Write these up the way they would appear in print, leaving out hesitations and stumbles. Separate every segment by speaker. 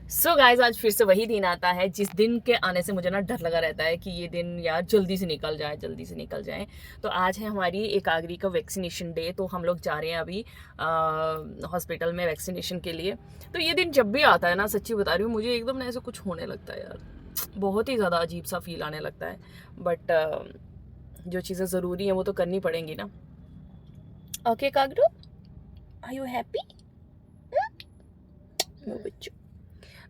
Speaker 1: So guys आज फिर से वही दिन आता है जिस दिन के आने से मुझे ना डर लगा रहता है कि ये दिन यार जल्दी से निकल जाए, जल्दी से निकल जाए। तो आज है हमारी एकाग्री का वैक्सीनेशन डे, तो हम लोग जा रहे हैं अभी हॉस्पिटल में वैक्सीनेशन के लिए। तो ये दिन जब भी आता है ना, सच्ची बता रही हूँ, मुझे एकदम ना ऐसा कुछ होने लगता है यार, बहुत ही ज़्यादा अजीब सा फील आने लगता है। बट जो चीज़ें ज़रूरी हैं वो तो करनी पड़ेंगी ना। ओके कागरू, आर यू हैप्पी? नो बच्चों,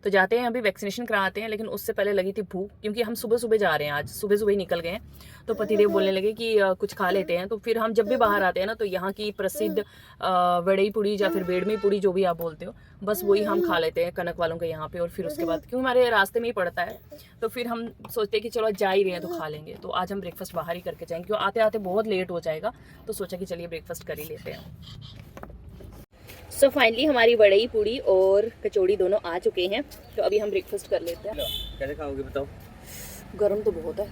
Speaker 1: तो जाते हैं अभी वैक्सीनेशन कराते हैं। लेकिन उससे पहले लगी थी भूख, क्योंकि हम सुबह सुबह जा रहे हैं, आज सुबह सुबह ही निकल गए हैं। तो पतिदेव बोलने लगे कि कुछ खा लेते हैं। तो फिर हम जब भी बाहर आते हैं ना, तो यहाँ की प्रसिद्ध वड़ई पूड़ी या फिर बेड़मी पूड़ी, जो भी आप बोलते हो, बस वही हम खा लेते हैं कनक वालों के यहाँ पे। और फिर उसके बाद क्योंकि हमारे रास्ते में ही पड़ता है, तो फिर हम सोचते हैं कि चलो जा ही रहे हैं तो खा लेंगे। तो आज हम ब्रेकफास्ट बाहर ही करके जाएंगे, क्योंकि आते आते बहुत लेट हो जाएगा। तो सोचा कि चलिए ब्रेकफास्ट कर ही लेते हैं। सो फाइनली हमारी वड़ई पूड़ी और कचौड़ी दोनों आ चुके हैं। तो अभी हम ब्रेकफास्ट कर लेते हैं।
Speaker 2: कैसे खाओगे बताओ?
Speaker 1: गरम तो बहुत है।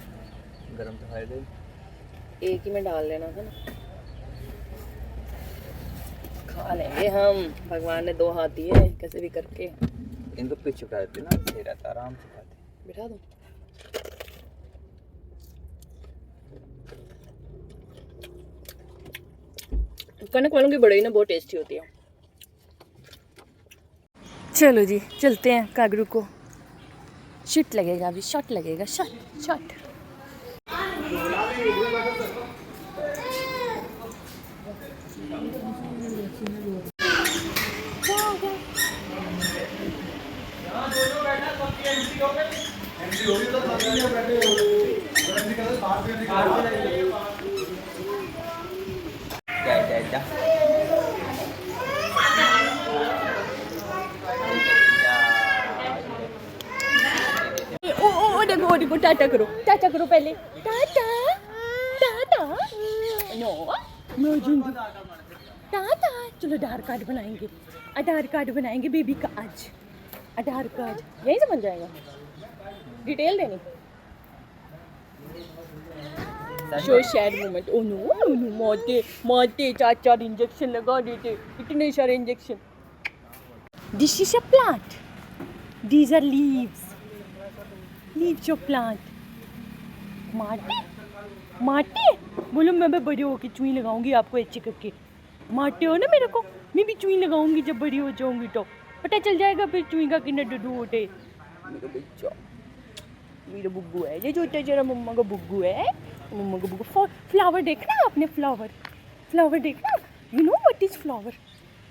Speaker 2: गरम तो है,
Speaker 1: एक ही में डाल लेना था ना, खा लेंगे हम। भगवान ने दो हाथ दिए, कैसे भी करके
Speaker 2: इनको पीछे चुका देते ना, सही रहता, आराम से खाते।
Speaker 1: बिठा दो। कनक वालों की बड़ई ना बहुत टेस्टी होती है। चलो जी चलते हैं। कागरू को शॉट लगेगा, अभी शॉट लगेगा, शॉट शॉट। ओ देखो, टाटा करो पहले, टाटा टाटा। नो नो जिंदू, टाटा। चलो आधार कार्ड बनाएंगे बेबी का आज। आधार कार्ड यहीं से बन जाएगा, डिटेल देनी। So sad moment. Oh no no, मारते चाचा इंजेक्शन लगा देते, इतने सारे injection. This is a plant, these are leaves of plant. मारते बोलो, मैं बड़ी होके चुई लगाऊंगी आपको अच्छे करके। मारते हो ना मेरे को, मैं भी चुई लगाऊंगी जब बड़ी हो जाऊंगी, तो पता चल जाएगा फिर चुई का कितना डडू होते। मेरा बच्चा, मेरा बुग्गू है ये, जो तेरा मम्मा का बुग्गू है। मम्मा का बुग्गू। फ्लावर देखना आपने, फ्लावर देखना। You know what is flower,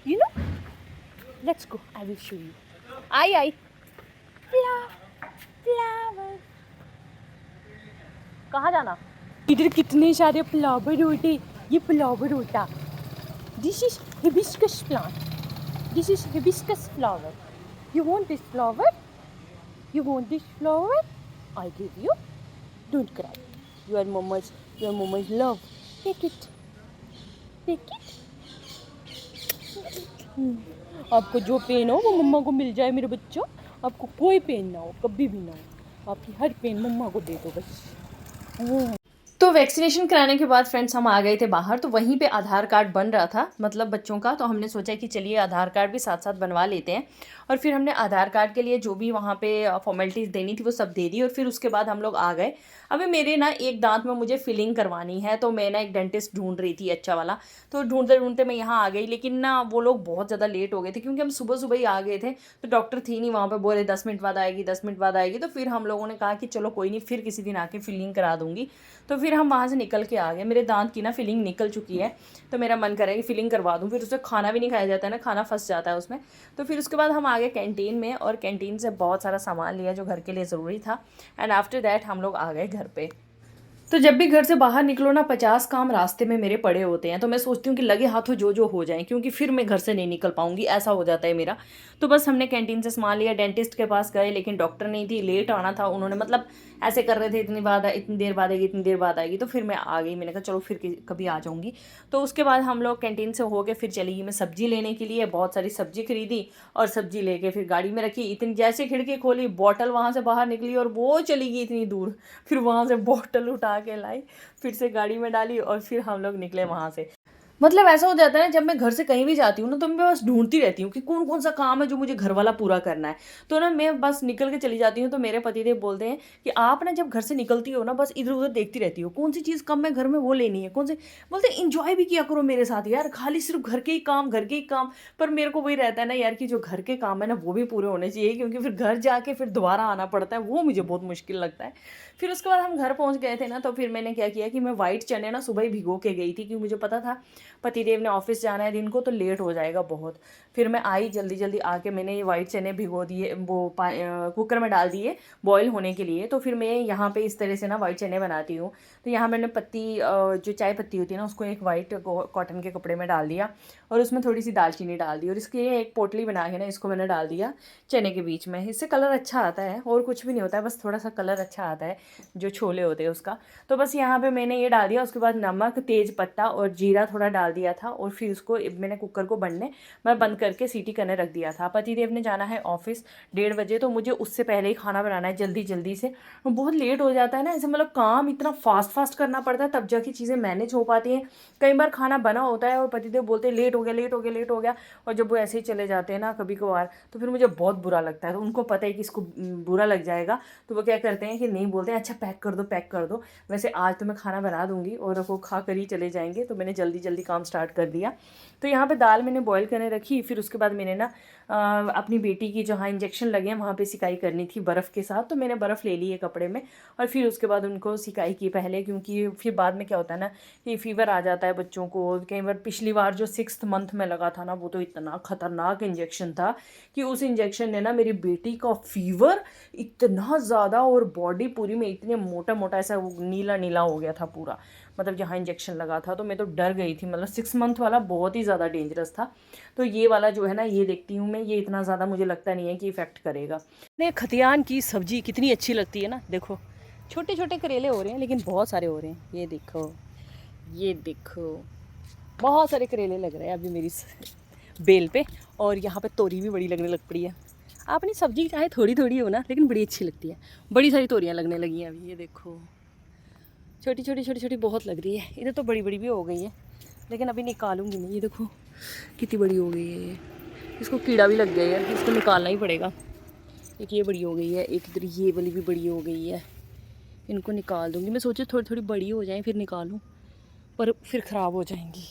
Speaker 1: you know. Let's go, I will show you. I flower. कहाँ जाना? इधर कितने सारे फ्लावर होते, ये फ्लावर होता। This is hibiscus plant, this is hibiscus flower. You want this flower, you want this flower, I give you. Don't cry, your mumma's love. Take it. आपको जो पेन हो वो मम्मा को मिल जाए मेरे बच्चों। आपको कोई पेन ना हो, कभी भी ना हो, आपकी हर पेन मम्मा को दे दो बस। तो वैक्सीनेशन कराने के बाद फ्रेंड्स हम आ गए थे बाहर। तो वहीं पे आधार कार्ड बन रहा था, मतलब बच्चों का। तो हमने सोचा कि चलिए आधार कार्ड भी साथ साथ बनवा लेते हैं। और फिर हमने आधार कार्ड के लिए जो भी वहाँ पे फॉर्मेलिटीज़ देनी थी वो सब दे दी। और फिर उसके बाद हम लोग आ गए। अभी मेरे ना एक दांत में मुझे फिलिंग करवानी है, तो मैं ना एक डेंटिस्ट ढूंढ रही थी अच्छा वाला। तो ढूंढते ढूंढते मैं यहाँ आ गई, लेकिन ना वो लोग बहुत ज़्यादा लेट हो गए थे, क्योंकि हम सुबह सुबह ही आ गए थे। तो डॉक्टर थी नहीं वहाँ पे, बोले 10 मिनट बाद आएगी, 10 मिनट बाद आएगी। तो फिर हम लोगों ने कहा कि चलो कोई नहीं, फिर किसी दिन आके फिलिंग करा दूँगी। तो फिर हम वहाँ से निकल के आ गए। मेरे दांत की ना फिलिंग निकल चुकी है, तो मेरा मन कर रहा है कि फिलिंग करवा दूँ। फिर उससे खाना भी नहीं खाया जाता है ना, खाना फंस जाता है उसमें। तो फिर उसके बाद हम आ गए कैंटीन में, और कैंटीन से बहुत सारा सामान लिया जो घर के लिए ज़रूरी था। एंड आफ्टर दैट हम लोग आ गए घर पे। तो जब भी घर से बाहर निकलो ना, 50 काम रास्ते में मेरे पड़े होते हैं। तो मैं सोचती हूँ कि लगे हाथों जो जो हो जाए, क्योंकि फिर मैं घर से नहीं निकल पाऊंगी, ऐसा हो जाता है मेरा। तो बस हमने कैंटीन से सामान लिया, डेंटिस्ट के पास गए, लेकिन डॉक्टर नहीं थी, लेट आना था उन्होंने, मतलब ऐसे कर रहे थे इतनी देर बाद आएगी, इतनी देर बाद आएगी। तो फिर मैं आ गई, मैंने कहा चलो फिर कभी आ जाऊँगी। तो उसके बाद हम लोग कैंटीन से होके फिर चली गई मैं सब्जी लेने के लिए। बहुत सारी सब्जी खरीदी और सब्जी लेके फिर गाड़ी में रखी। इतनी जैसे खिड़की खोली, बॉटल वहाँ से बाहर निकली और वो चली गई इतनी दूर। फिर वहाँ से बॉटल उठा के लाई, फिर से गाड़ी में डाली और फिर हम लोग निकले वहाँ से। मतलब ऐसा हो जाता है ना, जब मैं घर से कहीं भी जाती हूँ ना, तो मैं बस ढूंढती रहती हूँ कि कौन कौन सा काम है जो मुझे घर वाला पूरा करना है। तो ना मैं बस निकल के चली जाती हूँ, तो मेरे पतिदेव बोलते हैं कि आप ना जब घर से निकलती हो ना, बस इधर उधर देखती रहती हो, कौन सी चीज़ कम है घर में वो लेनी है, कौन से। बोलते इंजॉय भी किया करो मेरे साथ यार, खाली सिर्फ घर के ही काम, घर के ही काम। पर मेरे को वही रहता है ना यार, कि जो घर के काम है ना वो भी पूरे होने चाहिए, क्योंकि फिर घर जाके फिर दोबारा आना पड़ता है, वो मुझे बहुत मुश्किल लगता है। फिर उसके बाद हम घर पहुंच गए थे ना, तो फिर मैंने क्या किया कि मैं वाइट चने ना सुबह ही भिगो के गई थी, क्योंकि मुझे पता था पतिदेव ने ऑफिस जाना है दिन को, तो लेट हो जाएगा बहुत। फिर मैं आई जल्दी जल्दी आके, मैंने ये वाइट चने भिगो दिए, वो कुकर में डाल दिए बॉईल होने के लिए। तो फिर मैं यहाँ पे इस तरह से ना वाइट चने बनाती हूँ। तो यहाँ मैंने जो चाय पत्ती होती है ना, उसको एक वाइट कॉटन के कपड़े में डाल दिया, और उसमें थोड़ी सी दालचीनी डाल दी, और इसकी एक पोटली बना के ना इसको मैंने डाल दिया चने के बीच में। इससे कलर अच्छा आता है, और कुछ भी नहीं होता है, बस थोड़ा सा कलर अच्छा आता है जो छोले होते हैं उसका। तो बस यहाँ पे मैंने ये डाल दिया, उसके बाद नमक, तेज पत्ता और जीरा थोड़ा डाल दिया था, और फिर उसको मैंने कुकर को मैं बंद करके सीटी करने रख दिया था। पतिदेव ने जाना है ऑफिस 1:30 बजे, तो मुझे उससे पहले ही खाना बनाना है जल्दी जल्दी से। बहुत लेट हो जाता है ना ऐसे, मतलब काम इतना फास्ट फास्ट करना पड़ता है, तब जाके चीज़ें मैनेज हो पाती हैं। कई बार खाना बना होता है और पतिदेव बोलते हैं लेट हो गया, लेट हो गया, लेट हो गया, और जब वो ऐसे ही चले जाते हैं ना कभी कभार, तो फिर मुझे बहुत बुरा लगता है। तो उनको पता है कि इसको बुरा लग जाएगा, तो वो क्या करते हैं कि नहीं, बोलते हैं अच्छा पैक कर दो, पैक कर दो। वैसे आज तो मैं खाना बना दूंगी और वो खा कर ही चले जाएंगे, तो मैंने जल्दी जल्दी काम स्टार्ट कर दिया। तो यहाँ पे दाल मैंने बॉईल करने रखी। फिर उसके बाद मैंने ना अपनी बेटी की जहाँ इंजेक्शन लगे हैं वहाँ पे सिकाई करनी थी बर्फ़ के साथ, तो मैंने बर्फ़ ले ली है कपड़े में, और फिर उसके बाद उनको सिकाई की पहले, क्योंकि फिर बाद में क्या होता है ना कि फ़ीवर आ जाता है बच्चों को। कई बार पिछली बार जो 6th मंथ में लगा था ना, वो तो इतना ख़तरनाक इंजेक्शन था कि उस इंजेक्शन ने ना मेरी बेटी का फ़ीवर इतना ज़्यादा, और बॉडी पूरी में इतने मोटा मोटा ऐसा नीला नीला हो गया था पूरा, मतलब जहाँ इंजेक्शन लगा था। तो मैं तो डर गई थी, मतलब 6 मंथ वाला बहुत ही ज़्यादा डेंजरस था। तो ये वाला जो है ना, ये देखती हूँ मैं, ये इतना ज़्यादा मुझे लगता नहीं है कि इफ़ेक्ट करेगा। नहीं, खतियान की सब्ज़ी कितनी अच्छी लगती है ना, देखो छोटे छोटे करेले हो रहे हैं, लेकिन बहुत सारे हो रहे हैं। ये देखो, ये देखो, बहुत सारे करेले लग रहे हैं अभी मेरी बेल पे। और यहाँ पे तोरी भी बड़ी लगने लग पड़ी है। अपनी सब्जी चाहे थोड़ी थोड़ी हो ना, लेकिन बड़ी अच्छी लगती है। बड़ी सारी तोरियाँ लगने लगी हैं अभी, ये देखो, छोटी छोटी छोटी छोटी बहुत लग रही है। इधर तो बड़ी बड़ी भी हो गई है, लेकिन अभी निकालूंगी नहीं। ये देखो कितनी बड़ी हो गई है ये, इसको कीड़ा भी लग गया यार, इसको निकालना ही पड़ेगा। एक ये बड़ी हो गई है, एक इधर ये वाली भी बड़ी हो गई है, इनको निकाल दूंगी। मैं सोचा थोड़ी थोड़ी बड़ी हो जाए फिर निकालूं, पर फिर ख़राब हो जाएंगी।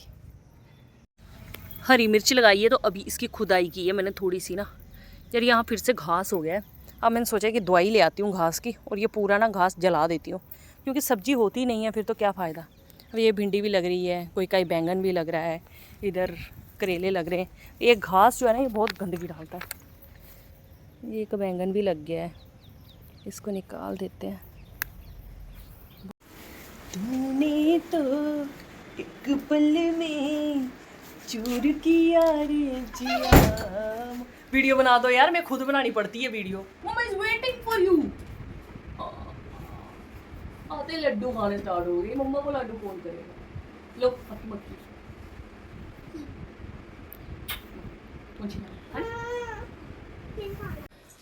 Speaker 1: हरी मिर्च लगाई है, तो अभी इसकी खुदाई की है मैंने थोड़ी सी ना, यार यहाँ फिर से घास हो गया है। अब मैंने सोचा कि दवाई ले आती हूँ घास की, और ये पूरा ना घास जला देती हूँ, क्योंकि सब्जी होती नहीं है फिर तो क्या फ़ायदा। अब ये भिंडी भी लग रही है, कोई कई बैंगन भी लग रहा है, इधर करेले लग रहे हैं। ये घास जो है ना, ये बहुत गंदगी डालता है। ये एक बैंगन भी लग गया है, इसको निकाल देते हैं। तूने तो एक पल में चूर किया रे जिया। वीडियो बना दो यार, मैं खुद बनानी पड़ती है वीडियो। Mama is waiting for you. आते लड्डू खाने स्टार्ट हो गई, मम्मा को लड्डू कौन करेगा। लो मक्की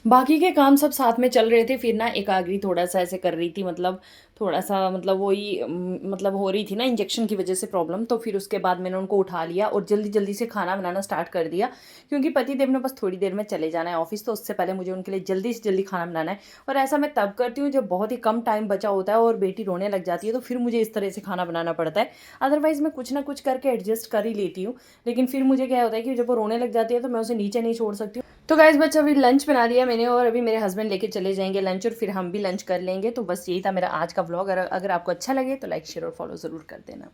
Speaker 1: बाकी के काम सब साथ में चल रहे थे। फिर ना एकाग्री थोड़ा सा ऐसे कर रही थी, मतलब थोड़ा सा, मतलब वही मतलब हो रही थी ना इंजेक्शन की वजह से प्रॉब्लम। तो फिर उसके बाद मैंने उनको उठा लिया और जल्दी जल्दी से खाना बनाना स्टार्ट कर दिया, क्योंकि पतिदेव ने बस थोड़ी देर में चले जाना है ऑफिस, तो उससे पहले मुझे उनके लिए जल्दी से जल्दी खाना बनाना है। और ऐसा मैं तब करती हूँ जब बहुत ही कम टाइम बचा होता है और बेटी रोने लग जाती है, तो फिर मुझे इस तरह से खाना बनाना पड़ता है। अदरवाइज़ मैं कुछ ना कुछ करके एडजस्ट कर ही लेती हूँ, लेकिन फिर मुझे क्या होता है कि जब वो रोने लग जाती है तो मैं उसे नीचे नहीं छोड़ सकती हूँ। तो गाइस बच्चा, अभी लंच बना दिया मैंने, और अभी मेरे हस्बैंड लेके चले जाएंगे लंच, और फिर हम भी लंच कर लेंगे। तो बस यही था मेरा आज का व्लॉग। अगर आपको अच्छा लगे तो लाइक शेयर और फॉलो ज़रूर कर देना।